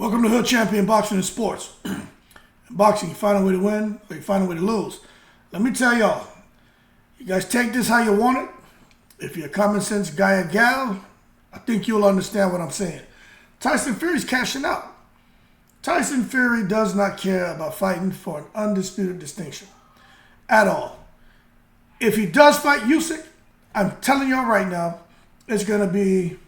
Welcome to Hood Champion Boxing and Sports. In boxing, you find a way to win or you find a way to lose. Let me tell y'all, you guys take this how you want it. If you're a common sense guy or gal, I think you'll understand what I'm saying. Tyson Fury's cashing out. Tyson Fury does not care about fighting for an undisputed distinction at all. If he does fight Usyk, I'm telling y'all right now, it's going to be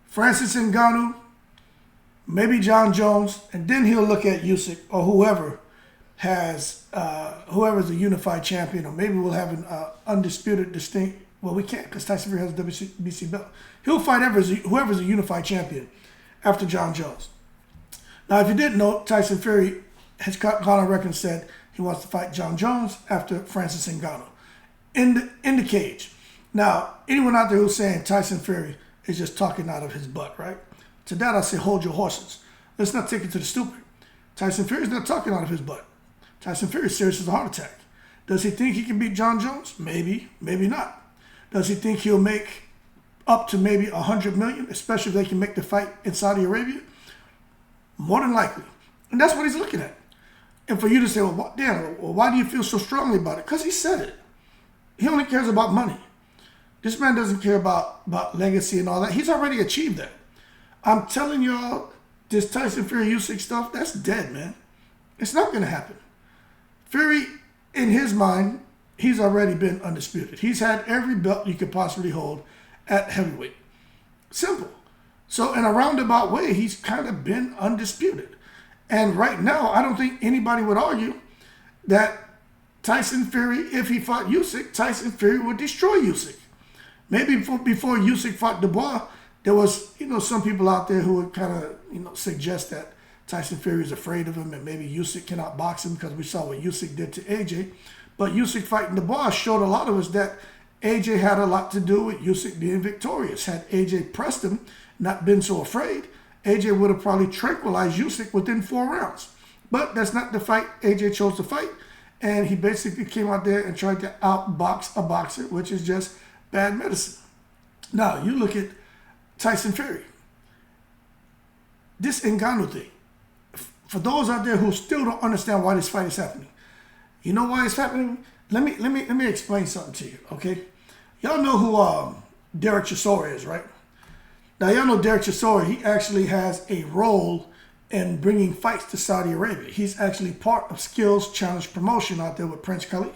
Francis Ngannou, maybe John Jones, and then he'll look at Usyk or whoever's a unified champion, or maybe we'll have an undisputed distinct. Well, we can't because Tyson Fury has a WBC belt. He'll fight whoever's a unified champion after John Jones. Now, if you didn't know, Tyson Fury has gone on record and said he wants to fight John Jones after Francis Ngannou in the cage. Now, anyone out there who's saying Tyson Fury is just talking out of his butt, right? To that, I say, hold your horses. Let's not take it to the stupid. Tyson Fury is not talking out of his butt. Tyson Fury is serious as a heart attack. Does he think he can beat John Jones? Maybe, maybe not. Does he think he'll make up to maybe $100 million, especially if they can make the fight in Saudi Arabia? More than likely. And that's what he's looking at. And for you to say, well, Dan, why do you feel so strongly about it? Because he said it. He only cares about money. This man doesn't care about legacy and all that. He's already achieved that. I'm telling y'all, this Tyson Fury Usyk stuff, that's dead, man. It's not going to happen. Fury, in his mind, he's already been undisputed. He's had every belt you could possibly hold at heavyweight. Simple. So in a roundabout way, he's kind of been undisputed. And right now, I don't think anybody would argue that Tyson Fury, if he fought Usyk, Tyson Fury would destroy Usyk. Maybe before Usyk fought Dubois, there was, some people out there who would kind of, suggest that Tyson Fury is afraid of him and maybe Usyk cannot box him because we saw what Usyk did to AJ. But Usyk fighting Dubois showed a lot of us that AJ had a lot to do with Usyk being victorious. Had AJ pressed him, not been so afraid, AJ would have probably tranquilized Usyk within 4 rounds. But that's not the fight AJ chose to fight. And he basically came out there and tried to outbox a boxer, which is just bad medicine. Now, you look at Tyson Fury. This Ngannou thing. For those out there who still don't understand why this fight is happening. You know why it's happening? Let me explain something to you, okay? Y'all know who Derek Chisora is, right? Now, y'all know Derek Chisora, he actually has a role in bringing fights to Saudi Arabia. He's actually part of Skills Challenge Promotion out there with Prince Khalid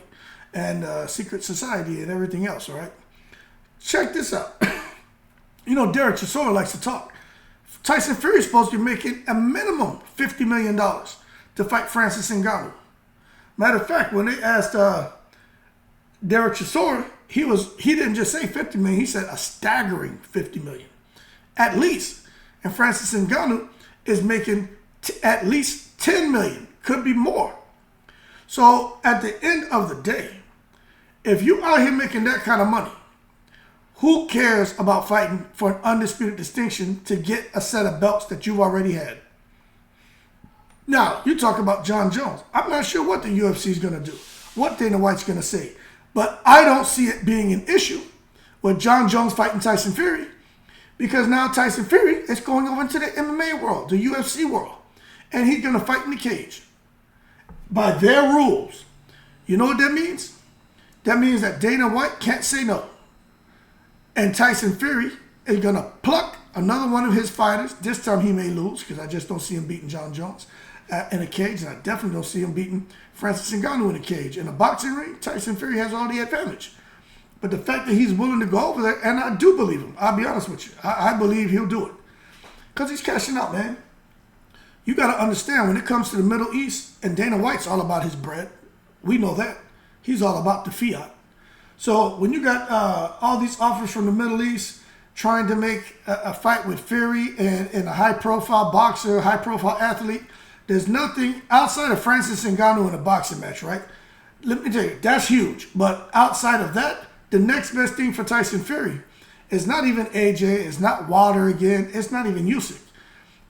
and Secret Society and everything else, all right? Check this out. Derek Chisora likes to talk. Tyson Fury is supposed to be making a minimum $50 million to fight Francis Ngannou. Matter of fact, when they asked Derek Chisora, he didn't just say $50 million, he said a staggering $50 million. At least. And Francis Ngannou is making at least $10 million. Could be more. So at the end of the day, if you out here making that kind of money, who cares about fighting for an undisputed distinction to get a set of belts that you've already had? Now, you talk about John Jones. I'm not sure what the UFC is going to do, what Dana White's going to say. But I don't see it being an issue with John Jones fighting Tyson Fury, because now Tyson Fury is going over into the MMA world, the UFC world, and he's going to fight in the cage by their rules. You know what that means? That means that Dana White can't say no. And Tyson Fury is going to pluck another one of his fighters. This time he may lose because I just don't see him beating John Jones in a cage. And I definitely don't see him beating Francis Ngannou in a cage. In a boxing ring, Tyson Fury has all the advantage. But the fact that he's willing to go over there, and I do believe him. I'll be honest with you. I believe he'll do it. Because he's cashing out, man. You got to understand, when it comes to the Middle East, and Dana White's all about his bread. We know that. He's all about the fiat. So when you got all these offers from the Middle East trying to make a fight with Fury and a high-profile boxer, high-profile athlete, there's nothing outside of Francis Ngannou in a boxing match, right? Let me tell you, that's huge. But outside of that, the next best thing for Tyson Fury is not even AJ, it's not Wilder again, it's not even Usyk.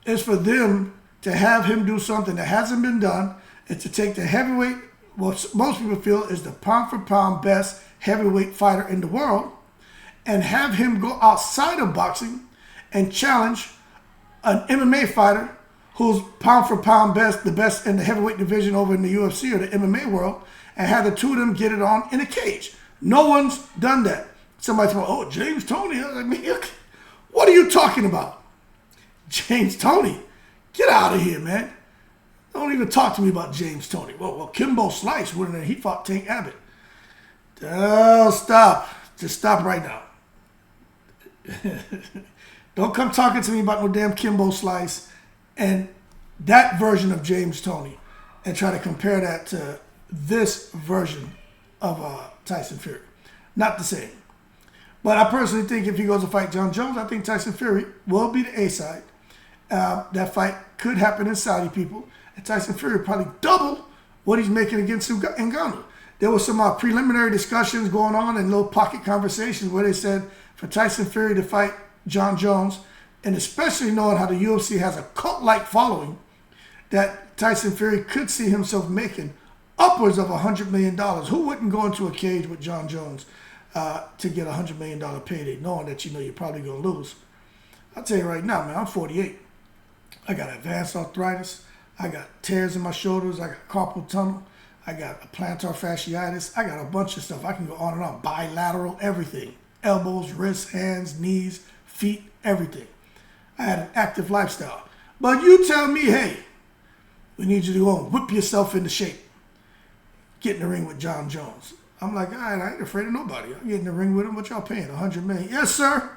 It's for them to have him do something that hasn't been done, and to take the heavyweight, what most people feel is the pound-for-pound best heavyweight fighter in the world, and have him go outside of boxing and challenge an MMA fighter who's pound for pound the best in the heavyweight division over in the UFC or the MMA world, and had the two of them get it on in a cage. No one's done that. Somebody's going, oh, James Toney. I mean, what are you talking about? James Toney? Get out of here, man. Don't even talk to me about James Toney. Well, Kimbo Slice, when he fought Tank Abbott. Oh, stop. Just stop right now. Don't come talking to me about no damn Kimbo Slice and that version of James Toney and try to compare that to this version of Tyson Fury. Not the same. But I personally think if he goes to fight John Jones, I think Tyson Fury will be the A side. That fight could happen in Saudi, people. And Tyson Fury probably double what he's making against Ngannou. There was some preliminary discussions going on and little pocket conversations where they said for Tyson Fury to fight John Jones, and especially knowing how the UFC has a cult-like following, that Tyson Fury could see himself making upwards of $100 million. Who wouldn't go into a cage with John Jones to get a $100 million payday, knowing that you're probably going to lose? I'll tell you right now, man, I'm 48. I got advanced arthritis. I got tears in my shoulders. I got carpal tunnel. I got a plantar fasciitis. I got a bunch of stuff. I can go on and on. Bilateral, everything. Elbows, wrists, hands, knees, feet, everything. I had an active lifestyle. But you tell me, hey, we need you to go and whip yourself into shape. Get in the ring with John Jones. I'm like, all right, I ain't afraid of nobody. I'm getting in the ring with him. What y'all paying? $100 million? Yes, sir.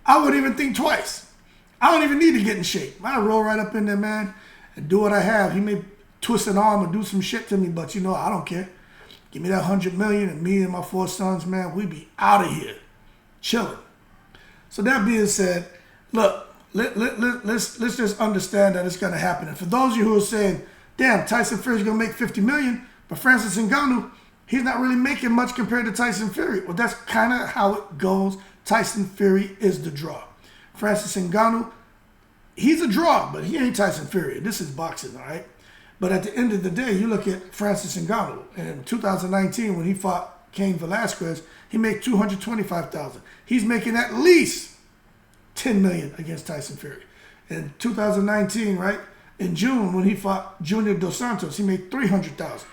I wouldn't even think twice. I don't even need to get in shape. I roll right up in there, man, and do what I have. He may twist an arm or do some shit to me, but I don't care. Give me that $100 million, and me and my 4 sons, man, we be out of here, chilling. So that being said, look, let's just understand that it's gonna happen. And for those of you who are saying, damn, Tyson Fury's gonna make $50 million, but Francis Ngannou, he's not really making much compared to Tyson Fury. Well, that's kind of how it goes. Tyson Fury is the draw. Francis Ngannou, he's a draw, but he ain't Tyson Fury. This is boxing, all right? But at the end of the day, you look at Francis Ngannou. In 2019, when he fought Cain Velasquez, he made $225,000. He's making at least $10 million against Tyson Fury. In 2019, right, in June, when he fought Junior Dos Santos, he made $300,000.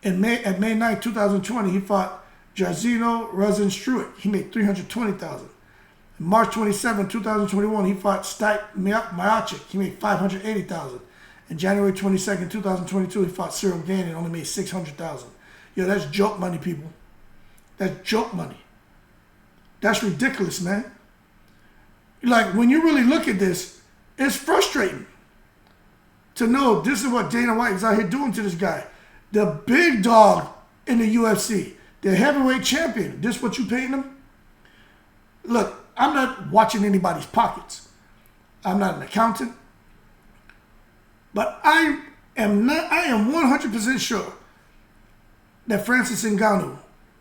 At May 9th, 2020, he fought Jairzinho Rozenstruik. He made $320,000. March 27, 2021, he fought Stipe Miocic. He made $580,000. And January 22nd, 2022, he fought Cyril Gane and only made $600,000. Yo, that's joke money, people. That's joke money. That's ridiculous, man. Like, when you really look at this, it's frustrating to know this is what Dana White is out here doing to this guy. The big dog in the UFC, the heavyweight champion. This what you paying him? Look, I'm not watching anybody's pockets. I'm not an accountant. But I am 100% sure that Francis Ngannou,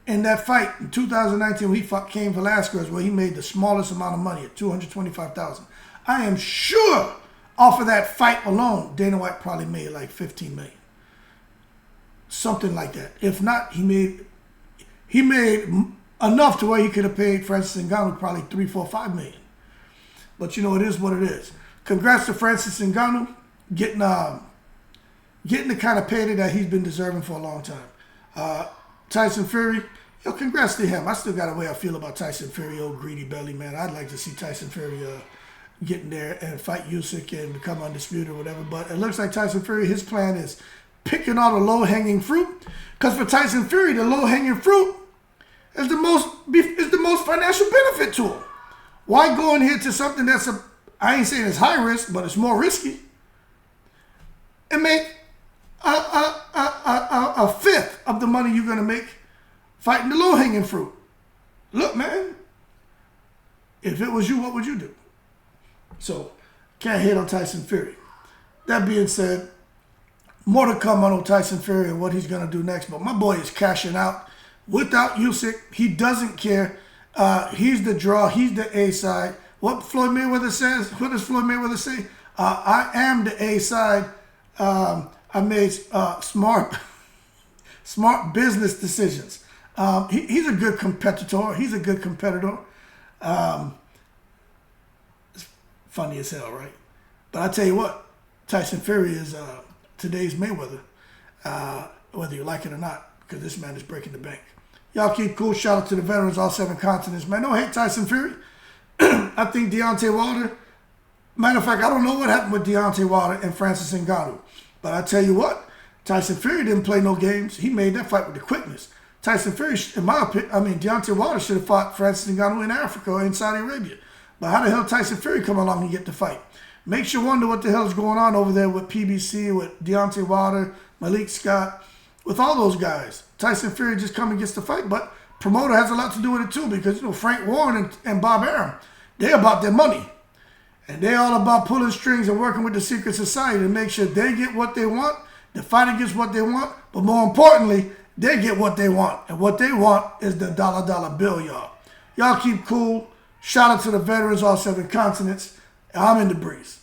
in that fight in 2019 when he fought Cain Velasquez, where he made the smallest amount of money at $225,000, I am sure off of that fight alone, Dana White probably made like $15 million. Something like that. If not, he made enough to where he could have paid Francis Ngannou probably $3, $4, $5 million. But it is what it is. Congrats to Francis Ngannou getting the kind of payday that he's been deserving for a long time. Tyson Fury, congrats to him. I still got a way I feel about Tyson Fury, old greedy belly, man. I'd like to see Tyson Fury get in there and fight Usyk and become undisputed or whatever. But it looks like Tyson Fury, his plan is picking all the low-hanging fruit. Because for Tyson Fury, the low-hanging fruit is the most financial benefit to him. Why go in here to something that's I ain't saying it's high risk, but it's more risky, and make a fifth of the money you're gonna make fighting the low-hanging fruit? Look, man, if it was you, what would you do? So, can't hate on Tyson Fury. That being said, more to come on Tyson Fury and what he's gonna do next. But my boy is cashing out without Usyk. He doesn't care. He's the draw. He's the A side. What Floyd Mayweather says? What does Floyd Mayweather say? I am the A side. I made smart business decisions. He's a good competitor. He's a good competitor. It's funny as hell, right? But I tell you what, Tyson Fury is today's Mayweather, whether you like it or not, because this man is breaking the bank. Y'all keep cool. Shout out to the veterans, all 7 continents. Man, don't hate Tyson Fury. I think Deontay Wilder, matter of fact, I don't know what happened with Deontay Wilder and Francis Ngannou. But I tell you what, Tyson Fury didn't play no games. He made that fight with the quickness. Tyson Fury, in my opinion, Deontay Wilder should have fought Francis Ngannou in Africa or in Saudi Arabia. But how the hell Tyson Fury come along and get the fight? Makes you wonder what the hell is going on over there with PBC, with Deontay Wilder, Malik Scott, with all those guys. Tyson Fury just come and gets the fight, but promoter has a lot to do with it too, because Frank Warren and Bob Arum, they're about their money. And they're all about pulling strings and working with the secret society to make sure they get what they want, the fighter gets what they want, but more importantly, they get what they want. And what they want is the dollar bill, y'all. Y'all keep cool. Shout out to the veterans, all 7 continents. I'm in the breeze.